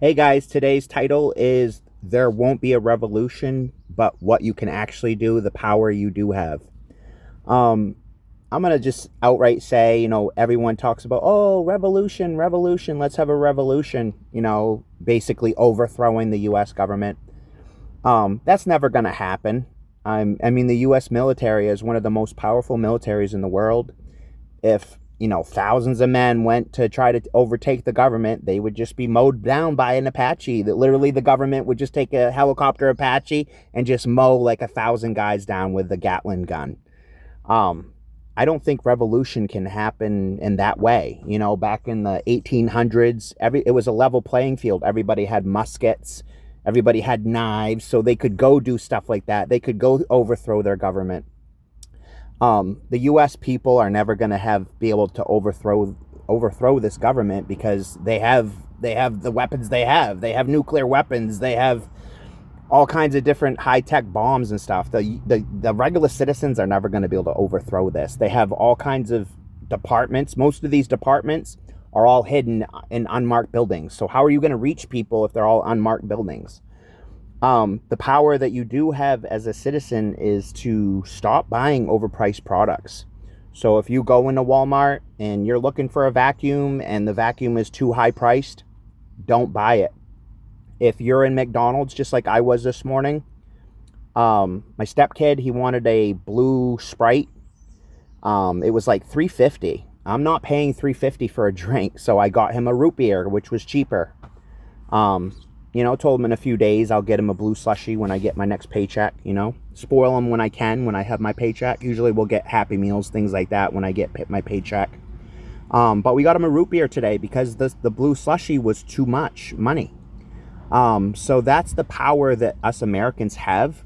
Hey guys, today's title is There Won't Be a Revolution, but What You Can Actually Do, the Power You Do Have. Um, I'm going to just outright say, everyone talks about, oh, revolution, revolution, let's have a revolution, basically overthrowing the U.S. government. That's never going to happen. The U.S. military is one of the most powerful militaries in the world. If thousands of men went to try to overtake the government, they would just be mowed down by an Apache. That literally the government would just take a helicopter Apache and just mow like 1,000 guys down with the Gatling gun. I don't think revolution can happen in that way. Back in the 1800s, it was a level playing field. Everybody had muskets, everybody had knives, so they could go do stuff like that. They could go overthrow their government. The U.S. people are never going to be able to overthrow this government because they have the weapons they have. They have nuclear weapons. They have all kinds of different high-tech bombs and stuff. The regular citizens are never going to be able to overthrow this. They have all kinds of departments. Most of these departments are all hidden in unmarked buildings. So how are you going to reach people if they're all unmarked buildings? The power that you do have as a citizen is to stop buying overpriced products. So if you go into Walmart and you're looking for a vacuum and the vacuum is too high priced, don't buy it. If you're in McDonald's, just like I was this morning, my stepkid, he wanted a blue Sprite. It was like $3.50. I'm not paying $3.50 for a drink, so I got him a root beer, which was cheaper. Told him in a few days I'll get him a blue slushie when I get my next paycheck, Spoil him when I can, when I have my paycheck. Usually we'll get Happy Meals, things like that when I get my paycheck. But we got him a root beer today because the blue slushie was too much money. So that's the power that us Americans have.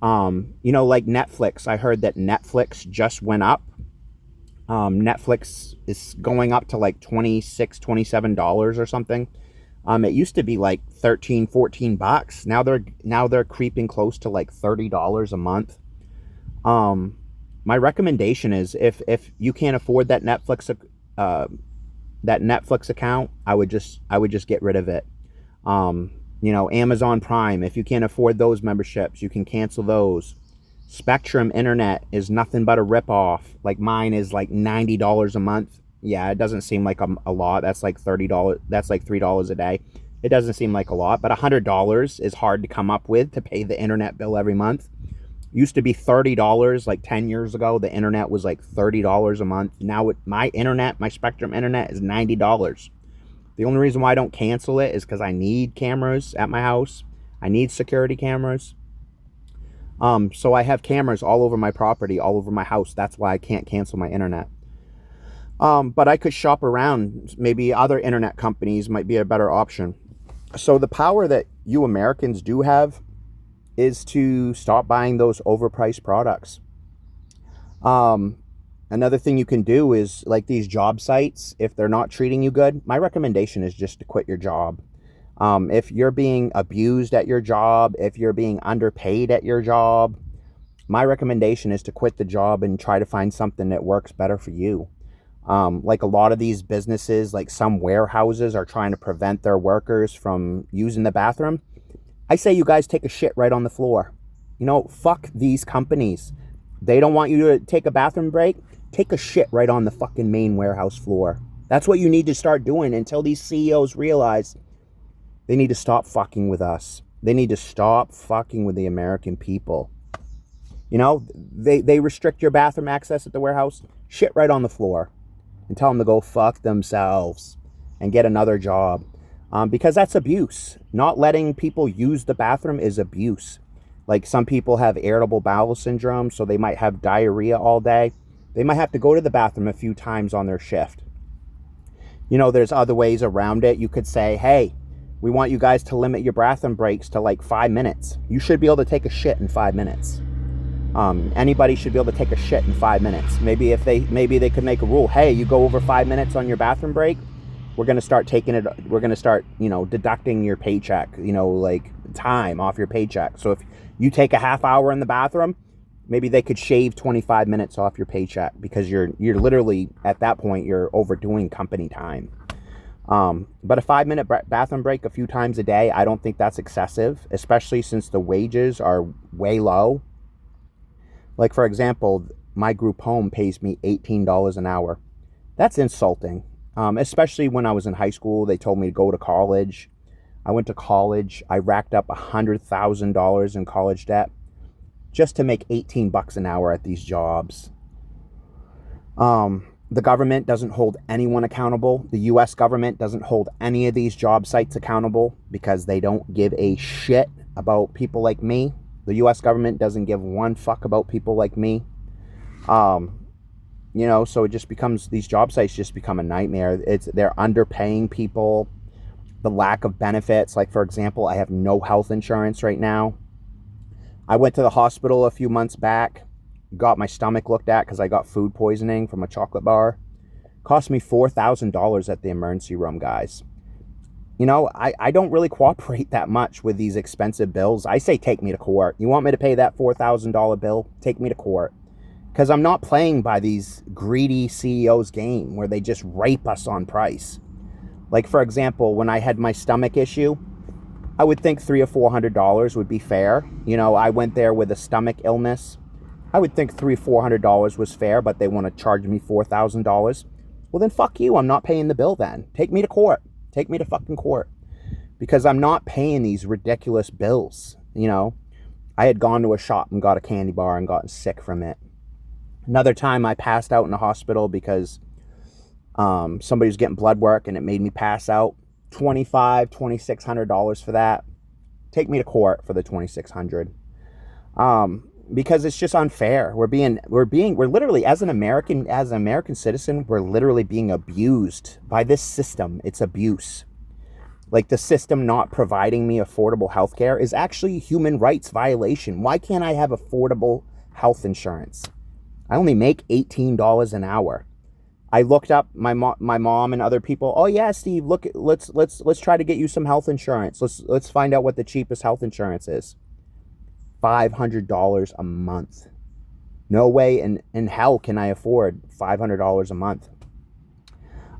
Like Netflix. I heard that Netflix just went up. Netflix is going up to like $26, $27 or something. It used to be like 13, 14 bucks. Now they're creeping close to like $30 a month. My recommendation is if you can't afford that Netflix account, I would just get rid of it. Amazon Prime, if you can't afford those memberships, you can cancel those. Spectrum Internet is nothing but a ripoff. Like mine is like $90 a month. Yeah, it doesn't seem like a lot. That's like $30. That's like $3 a day. It doesn't seem like a lot, but $100 is hard to come up with to pay the internet bill every month. Used to be $30 like 10 years ago. The internet was like $30 a month. Now my Spectrum Internet is $90. The only reason why I don't cancel it is because I need cameras at my house. I need security cameras. So I have cameras all over my property, all over my house. That's why I can't cancel my internet. But I could shop around. Maybe other internet companies might be a better option. So the power that you Americans do have is to stop buying those overpriced products. Another thing you can do is like these job sites, if they're not treating you good, my recommendation is just to quit your job. If you're being abused at your job, if you're being underpaid at your job, my recommendation is to quit the job and try to find something that works better for you. Like a lot of these businesses, like some warehouses are trying to prevent their workers from using the bathroom. I say you guys take a shit right on the floor. Fuck these companies. They don't want you to take a bathroom break. Take a shit right on the fucking main warehouse floor. That's what you need to start doing until these CEOs realize they need to stop fucking with us. They need to stop fucking with the American people. They restrict your bathroom access at the warehouse. Shit right on the floor. And tell them to go fuck themselves and get another job. Because that's abuse. Not letting people use the bathroom is abuse. Like some people have irritable bowel syndrome, so they might have diarrhea all day. They might have to go to the bathroom a few times on their shift. There's other ways around it. You could say, hey, we want you guys to limit your bathroom breaks to like 5 minutes. You should be able to take a shit in 5 minutes. Anybody should be able to take a shit in 5 minutes. Maybe they could make a rule. Hey, you go over 5 minutes on your bathroom break, we're going to start deducting your paycheck, like time off your paycheck. So if you take a half hour in the bathroom, maybe they could shave 25 minutes off your paycheck because you're literally at that point, you're overdoing company time. But a 5-minute bathroom break a few times a day, I don't think that's excessive, especially since the wages are way low. Like, for example, my group home pays me $18 an hour. That's insulting. Especially when I was in high school, they told me to go to college. I went to college. I racked up $100,000 in college debt just to make $18 an hour at these jobs. The government doesn't hold anyone accountable. The US government doesn't hold any of these job sites accountable because they don't give a shit about people like me. The US government doesn't give one fuck about people like me. So it just becomes, these job sites just become a nightmare. They're underpaying people. The lack of benefits, like for example, I have no health insurance right now. I went to the hospital a few months back, got my stomach looked at because I got food poisoning from a chocolate bar. Cost me $4,000 at the emergency room, guys. I don't really cooperate that much with these expensive bills. I say take me to court. You want me to pay that $4,000 bill? Take me to court. Because I'm not playing by these greedy CEOs' game where they just rape us on price. Like, for example, when I had my stomach issue, I would think $300 or $400 would be fair. I went there with a stomach illness. I would think $300 or $400 was fair, but they want to charge me $4,000. Well, then fuck you. I'm not paying the bill then. Take me to court. Take me to fucking court. Because I'm not paying these ridiculous bills. I had gone to a shop and got a candy bar and gotten sick from it. Another time I passed out in the hospital because somebody was getting blood work and it made me pass out. $2,500, $2,600 for that. Take me to court for the $2,600. Because it's just unfair. We're literally, as an American citizen, we're literally being abused by this system. It's abuse. Like, the system not providing me affordable health care is actually a human rights violation. Why can't I have affordable health insurance? I only make $18 an hour. I looked up my mom and other people. Oh yeah, Steve, look, let's try to get you some health insurance. Let's find out what the cheapest health insurance is. $500 a month. No way in hell can I afford $500 a month.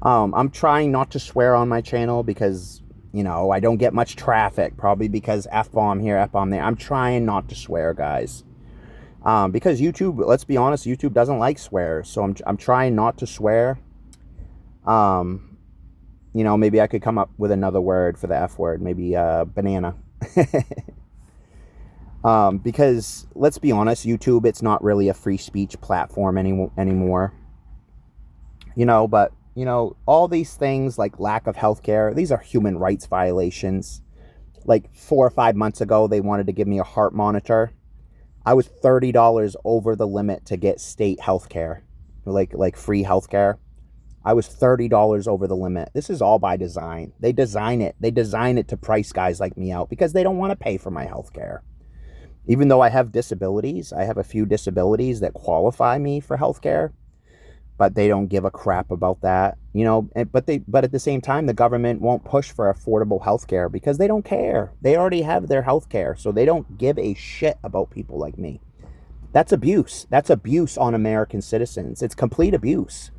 I'm trying not to swear on my channel because, I don't get much traffic, probably because F-bomb here, F-bomb there. I'm trying not to swear, guys. Because YouTube, let's be honest, YouTube doesn't like swears. So I'm trying not to swear. Maybe I could come up with another word for the F word, maybe banana. Because let's be honest, YouTube, it's not really a free speech platform anymore. But all these things like lack of healthcare, these are human rights violations. Like 4 or 5 months ago, they wanted to give me a heart monitor. I was $30 over the limit to get state healthcare, like free healthcare. I was $30 over the limit. This is all by design. They design it to price guys like me out because they don't want to pay for my healthcare. Even though I have disabilities, I have a few disabilities that qualify me for healthcare, but they don't give a crap about that, but at the same time, the government won't push for affordable healthcare because they don't care. They already have their healthcare, so they don't give a shit about people like me. That's abuse. That's abuse on American citizens. It's complete abuse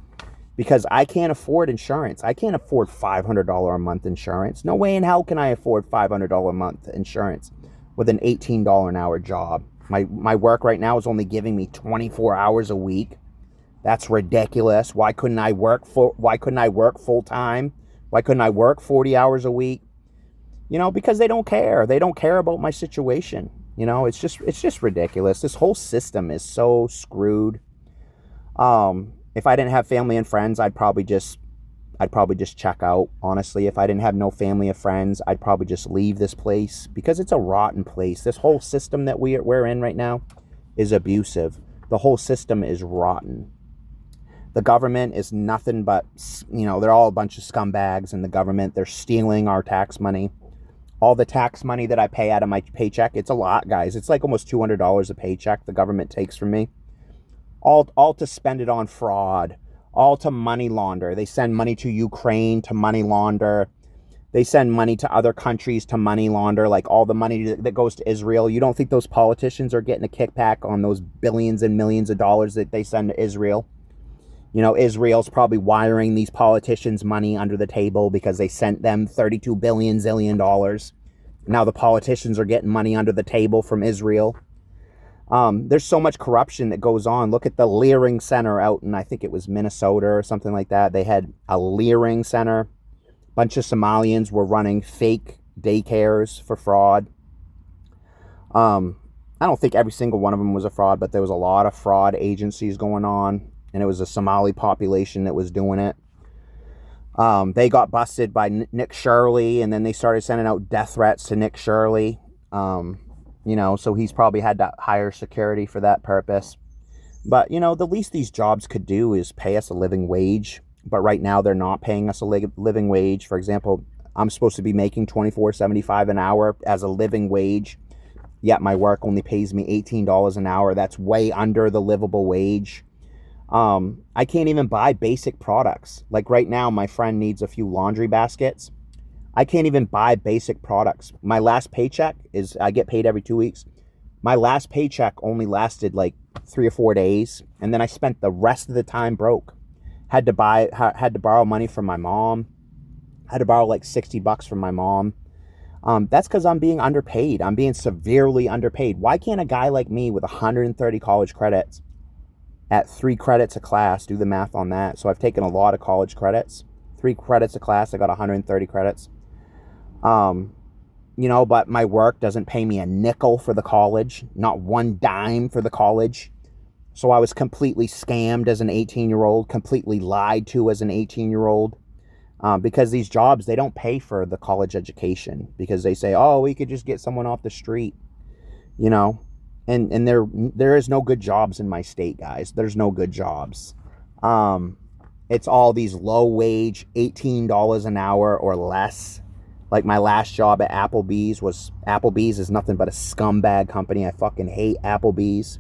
because I can't afford insurance. I can't afford $500 a month insurance. No way in hell can I afford $500 a month insurance with an $18 an hour job. My work right now is only giving me 24 hours a week. That's ridiculous. Why couldn't I work full time? Why couldn't I work 40 hours a week? Because they don't care. They don't care about my situation. It's just ridiculous. This whole system is so screwed. If I didn't have family and friends, I'd probably just check out. Honestly, if I didn't have no family or friends, I'd probably just leave this place because it's a rotten place. This whole system that we're in right now is abusive. The whole system is rotten. The government is nothing but, they're all a bunch of scumbags in the government. They're stealing our tax money. All the tax money that I pay out of my paycheck, it's a lot, guys. It's like almost $200 a paycheck the government takes from me. All to spend it on fraud. All to money launder. They send money to Ukraine to money launder. They send money to other countries to money launder, like all the money that goes to Israel. You don't think those politicians are getting a kickback on those billions and millions of dollars that they send to Israel? You know, Israel's probably wiring these politicians money under the table because they sent them 32 billion zillion dollars. Now the politicians are getting money under the table from Israel. There's so much corruption that goes on. Look at the Leering Center out in, I think it was Minnesota or something like that. They had a Leering Center. A bunch of Somalians were running fake daycares for fraud. I don't think every single one of them was a fraud, but there was a lot of fraud agencies going on, and it was a Somali population that was doing it. They got busted by Nick Shirley, and then they started sending out death threats to Nick Shirley. You know, so he's probably had to hire security for that purpose. But, you know, the least these jobs could do is pay us a living wage. But right now they're not paying us a living wage. For example, I'm supposed to be making $24.75 an hour as a living wage, yet my work only pays me $18 an hour. That's way under the livable wage. I can't even buy basic products. Like right now, my friend needs a few laundry baskets. I can't even buy basic products. My last paycheck is, I get paid every 2 weeks. My last paycheck only lasted like 3 or 4 days. And then I spent the rest of the time broke. Had to borrow money from my mom. Had to borrow like $60 from my mom. That's because I'm being underpaid. I'm being severely underpaid. Why can't a guy like me with 130 college credits at 3 credits a class, do the math on that. So I've taken a lot of college credits. 3 credits a class, I got 130 credits. You know, but my work doesn't pay me a nickel for the college, not one dime for the college. So I was completely scammed as an 18-year-old, completely lied to as an 18-year-old. Because these jobs, they don't pay for the college education because they say, oh, we could just get someone off the street, you know, and there is no good jobs in my state, guys. There's no good jobs. It's all these low wage, $18 an hour or less. Like my last job at Applebee's is nothing but a scumbag company. I fucking hate Applebee's.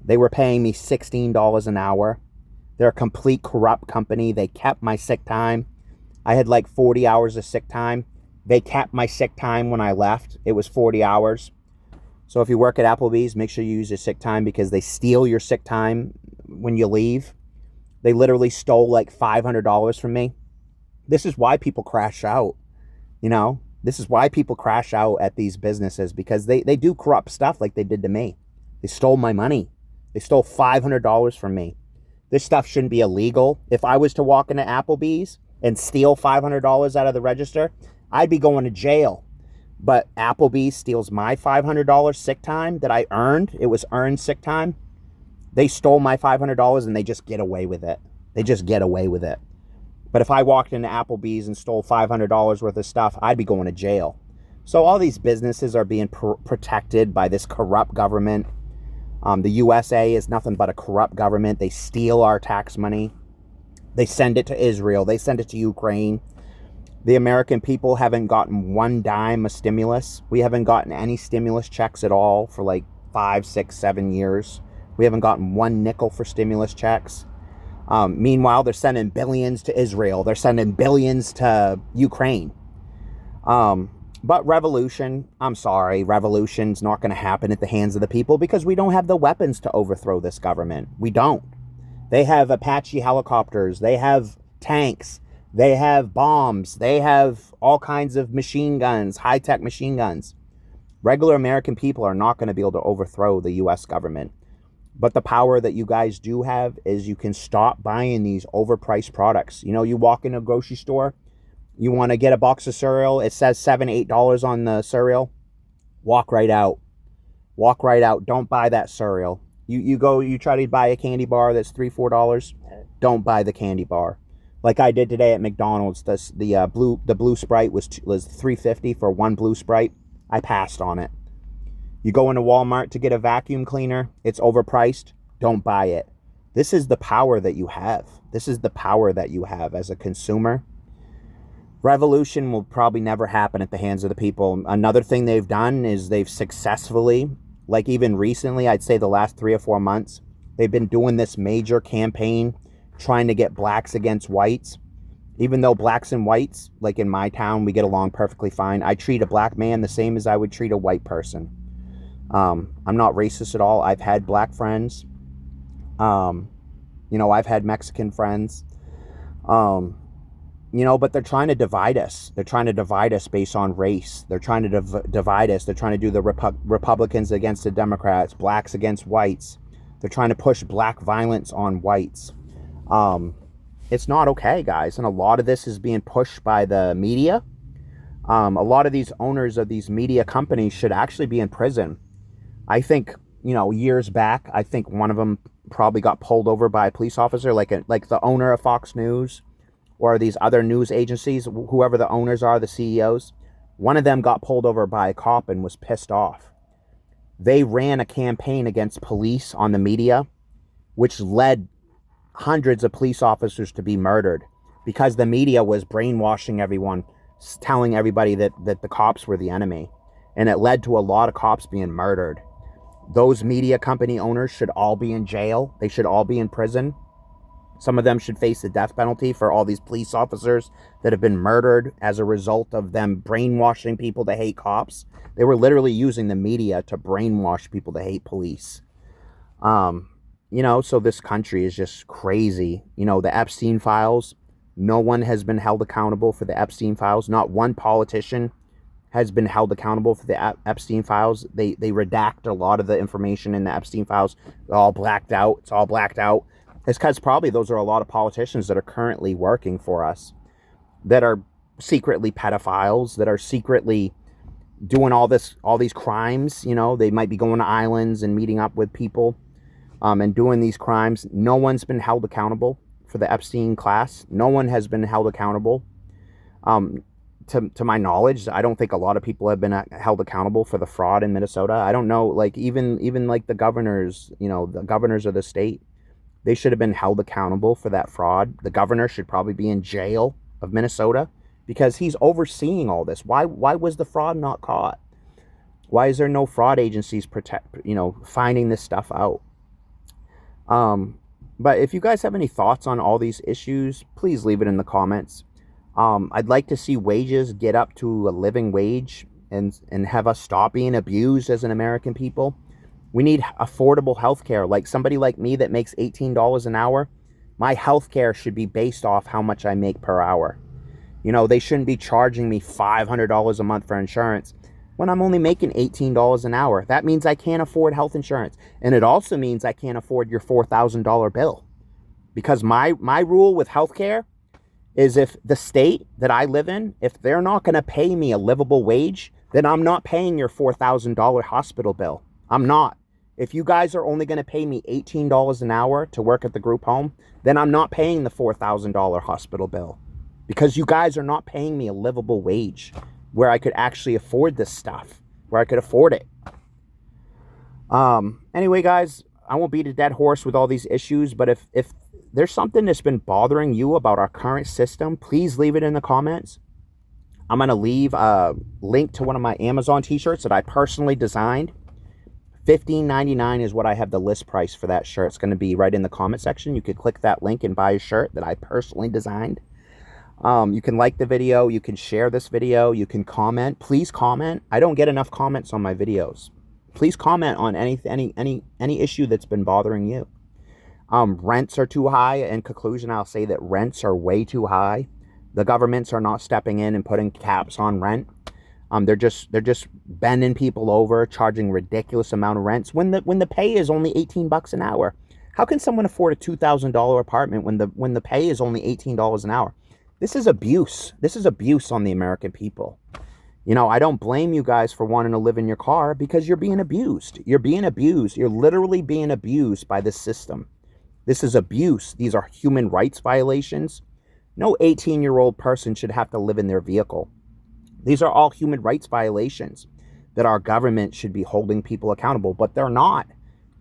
They were paying me $16 an hour. They're a complete corrupt company. They kept my sick time. I had like 40 hours of sick time. They kept my sick time when I left. It was 40 hours. So if you work at Applebee's, make sure you use your sick time because they steal your sick time when you leave. They literally stole like $500 from me. This is why people crash out. You know, this is why people crash out at these businesses because they do corrupt stuff like they did to me. They stole my money. They stole $500 from me. This stuff shouldn't be illegal. If I was to walk into Applebee's and steal $500 out of the register, I'd be going to jail. But Applebee's steals my $500 sick time that I earned. It was earned sick time. They stole my $500 and they just get away with it. They just get away with it. But if I walked into Applebee's and stole $500 worth of stuff, I'd be going to jail. So all these businesses are being protected by this corrupt government. The USA is nothing but a corrupt government. They steal our tax money. They send it to Israel. They send it to Ukraine. The American people haven't gotten one dime of stimulus. We haven't gotten any stimulus checks at all for like 5, 6, 7 years. We haven't gotten one nickel for stimulus checks. Meanwhile, they're sending billions to Israel. They're sending billions to Ukraine. But revolution, I'm sorry, revolution's not going to happen at the hands of the people because we don't have the weapons to overthrow this government. We don't. They have Apache helicopters. They have tanks. They have bombs. They have all kinds of machine guns, high-tech machine guns. Regular American people are not going to be able to overthrow the U.S. government. But the power that you guys do have is you can stop buying these overpriced products. You know, you walk in a grocery store, you want to get a box of cereal, it says $7, $8 on the cereal. Walk right out. Walk right out. Don't buy that cereal. You try to buy a candy bar that's $3, $4. Don't buy the candy bar. Like I did today at McDonald's, the blue Sprite was $3.50 for one blue Sprite. I passed on it. You go into Walmart to get a vacuum cleaner, it's overpriced. Don't buy it. This is the power that you have. This is the power that you have as a consumer. Revolution will probably never happen at the hands of the people. Another thing they've done is they've successfully, like even recently, I'd say the last 3 or 4 months, they've been doing this major campaign trying to get blacks against whites. Even though blacks and whites, like in my town, we get along perfectly fine. I treat a black man the same as I would treat a white person. I'm not racist at all. I've had black friends. I've had Mexican friends. But they're trying to divide us. They're trying to divide us based on race. They're trying to divide us. They're trying to do the Republicans against the Democrats, blacks against whites. They're trying to push black violence on whites. It's not okay, guys. And a lot of this is being pushed by the media. A lot of these owners of these media companies should actually be in prison. I think, years back, I think one of them probably got pulled over by a police officer, like the owner of Fox News or these other news agencies, whoever the owners are, the CEOs. One of them got pulled over by a cop and was pissed off. They ran a campaign against police on the media, which led hundreds of police officers to be murdered because the media was brainwashing everyone, telling everybody that the cops were the enemy. And it led to a lot of cops being murdered. Those media company owners should all be in jail. They should all be in prison. Some of them should face the death penalty for all these police officers that have been murdered as a result of them brainwashing people to hate cops. They were literally using the media to brainwash people to hate police. So this country is just crazy. The Epstein files, no one has been held accountable for the Epstein files. Not one politician has been held accountable for the Epstein files. They redact a lot of the information in the Epstein files. It's all blacked out. It's because probably those are a lot of politicians that are currently working for us that are secretly pedophiles, that are secretly doing all these crimes. They might be going to islands and meeting up with people and doing these crimes. No one's been held accountable for the Epstein class. No one has been held accountable. To my knowledge, I don't think a lot of people have been held accountable for the fraud in Minnesota. I don't know, like even like the governors, the governors of the state, they should have been held accountable for that fraud. The governor should probably be in jail of Minnesota because he's overseeing all this. Why was the fraud not caught? Why is there no fraud agencies finding this stuff out? But if you guys have any thoughts on all these issues, please leave it in the comments. I'd like to see wages get up to a living wage and have us stop being abused as an American people. We need affordable health care. Like somebody like me that makes $18 an hour, my health care should be based off how much I make per hour. They shouldn't be charging me $500 a month for insurance when I'm only making $18 an hour. That means I can't afford health insurance. And it also means I can't afford your $4,000 bill. Because my rule with health care is if the state that I live in, if they're not going to pay me a livable wage, then I'm not paying your $4,000 hospital bill. I'm not. If you guys are only going to pay me $18 an hour to work at the group home, then I'm not paying the $4,000 hospital bill because you guys are not paying me a livable wage where I could actually afford this stuff, where I could afford it. Anyway, guys, I won't beat a dead horse with all these issues, but if there's something that's been bothering you about our current system, please leave it in the comments. I'm going to leave a link to one of my Amazon t-shirts that I personally designed. $15.99 is what I have the list price for that shirt. It's going to be right in the comment section. You could click that link and buy a shirt that I personally designed. You can like the video. You can share this video. You can comment. Please comment. I don't get enough comments on my videos. Please comment on any issue that's been bothering you. Rents are too high. In conclusion, I'll say that rents are way too high. The governments are not stepping in and putting caps on rent. They're just bending people over, charging ridiculous amount of rents when the pay is only $18 an hour. How can someone afford a $2,000 apartment when the pay is only $18 an hour? This is abuse. This is abuse on the American people. I don't blame you guys for wanting to live in your car because you're being abused. You're being abused. You're literally being abused by this system. This is abuse. These are human rights violations. No 18-year-old person should have to live in their vehicle. These are all human rights violations that our government should be holding people accountable, but they're not,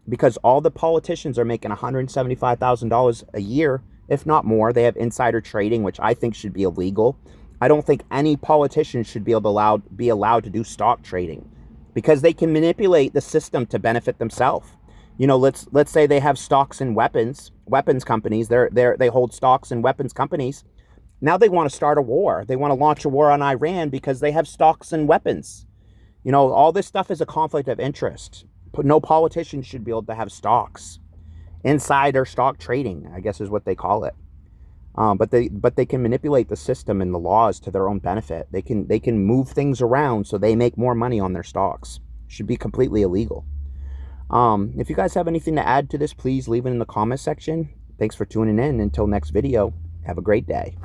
because all the politicians are making $175,000 a year, if not more. They have insider trading, which I think should be illegal. I don't think any politician should be allowed to do stock trading because they can manipulate the system to benefit themselves. Let's say they have stocks in weapons companies. They hold stocks in weapons companies. Now they want to start a war. They want to launch a war on Iran because they have stocks and weapons. All this stuff is a conflict of interest. But no politician should be able to have stocks insider stock trading, I guess is what they call it. But they can manipulate the system and the laws to their own benefit. They can move things around so they make more money on their stocks. Should be completely illegal. If you guys have anything to add to this, please leave it in the comment section. Thanks for tuning in. Until next video, have a great day.